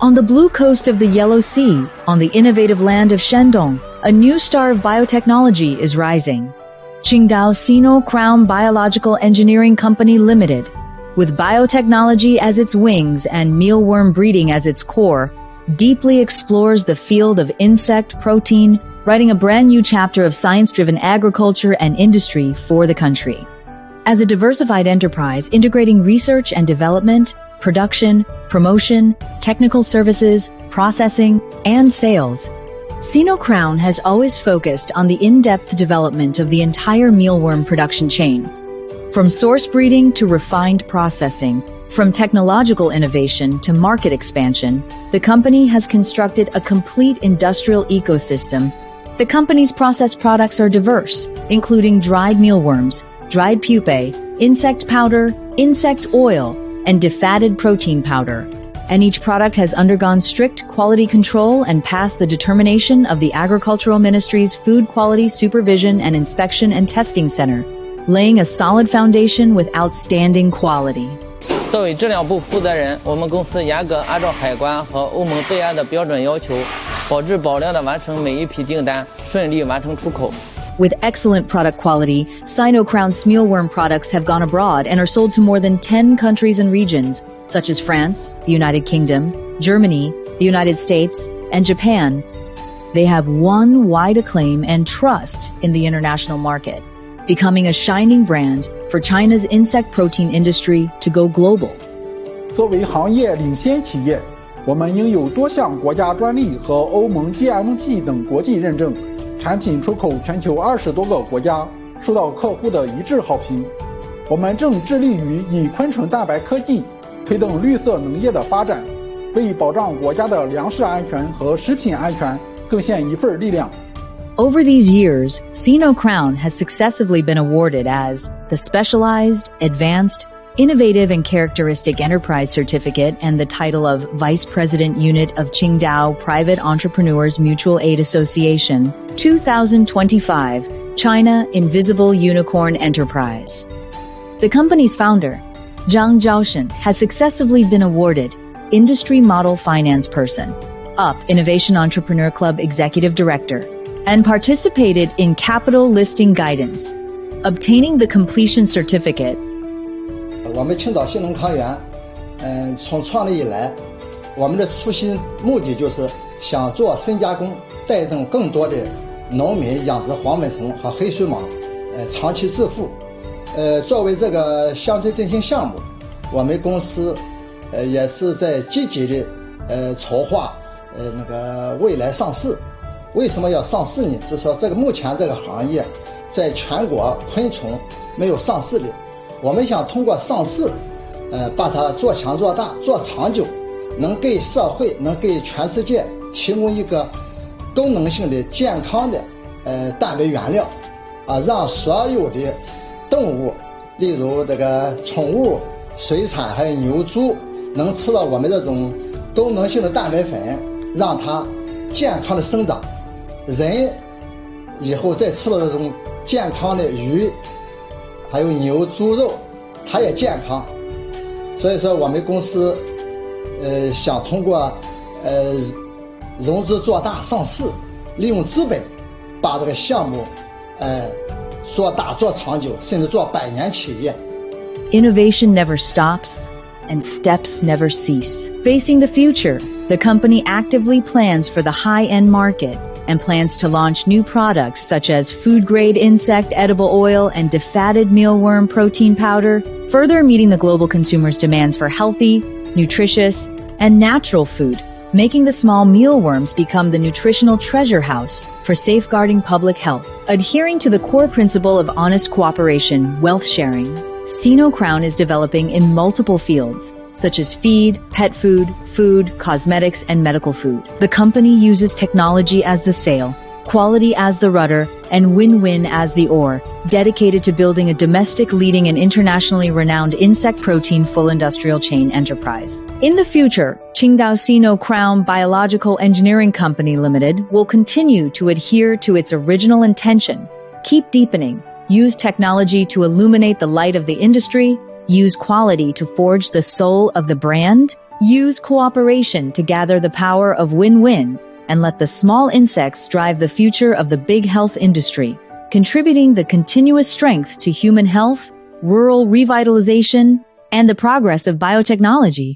On the blue coast of the Yellow Sea, on the innovative land of Shandong, a new star of biotechnology is rising. Qingdao Sino Crown Biological Engineering Company Limited, with biotechnology as its wings and mealworm breeding as its core, deeply explores the field of insect protein, writing a brand new chapter of science-driven agriculture and industry for the country. As a diversified enterprise integrating research and development, production, promotion, technical services, processing, and sales, Sino Crown has always focused on the in-depth development of the entire mealworm production chain. From source breeding to refined processing, from technological innovation to market expansion, the company has constructed a complete industrial ecosystem. The company's processed products are diverse, including dried mealworms, dried pupae, insect powder, insect oil, and defatted protein powder. And each product has undergone strict quality control and passed the determination of the Agricultural Ministry's Food Quality Supervision and Inspection and Testing Center, laying a solid foundation with outstanding quality. 作为质量部负责人，我们公司严格按照海关和欧盟对岸的标准要求，保质保量地完成每一批订单，顺利完成出口。 With excellent product quality, Sino Crown's mealworm products have gone abroad and are sold to more than 10 countries and regions, such as France, the United Kingdom, Germany, the United States, and Japan. They have won wide acclaim and trust in the international market, becoming a shining brand for China's insect protein industry to go global. 作为行业领先企业，我们拥有多项国家专利和欧盟 GMP 等国际认证。 产品出口全球20多个国家，受到客户的一致好评。我们正致力于以昆虫蛋白科技推动绿色农业的发展，为保障国家的粮食安全和食品安全贡献一份力量。 Over these years, Sino Crown has successively been awarded as the Specialized, Advanced, Innovative and Characteristic Enterprise Certificate and the title of Vice President Unit of Qingdao Private Entrepreneurs Mutual Aid Association, 2025, China Invisible Unicorn Enterprise. The company's founder, Zhang Zhaoshen, has successively been awarded Industry Model Finance Person, UP Innovation Entrepreneur Club Executive Director, and participated in Capital Listing Guidance, obtaining the completion certificate. 我们青岛新农康源，从创立以来，我们的初心目的就是想做深加工，带动更多的农民养殖黄本虫和黑水蟒，长期致富。作为这个乡村振兴项目，我们公司也是在积极的筹划那个未来上市。为什么要上市呢？就是说这个目前这个行业在全国昆虫没有上市的。 我们想通过上市，把它做强做大做长久，能给社会能给全世界提供一个功能性的健康的蛋白原料，让所有的动物，例如这个宠物、水产还有牛猪，能吃到我们这种功能性的蛋白粉，让它健康的生长。人以后再吃到这种健康的鱼。 还有牛、猪肉，它也健康，所以说我们公司，想通过融资做大上市，利用资本，把这个项目，做大做长久，甚至做100年企业。Innovation never stops, and steps never cease. Facing the future, the company actively plans for the high-end market. And plans to launch new products such as food-grade insect edible oil and defatted mealworm protein powder, further meeting the global consumers' demands for healthy, nutritious, and natural food, making the small mealworms become the nutritional treasure house for safeguarding public health. Adhering to the core principle of honest cooperation, wealth sharing, Sino Crown is developing in multiple fields, such as feed, pet food, cosmetics, and medical food. The company uses technology as the sail, quality as the rudder, and win-win as the oar, dedicated to building a domestic leading and internationally renowned insect protein full industrial chain enterprise. In the future, Qingdao Sino Crown Biological Engineering Company Limited will continue to adhere to its original intention, keep deepening, use technology to illuminate the light of the industry, use quality to forge the soul of the brand, Use cooperation to gather the power of win-win and let the small insects drive the future of the big health industry, contributing the continuous strength to human health, rural revitalization, and the progress of biotechnology.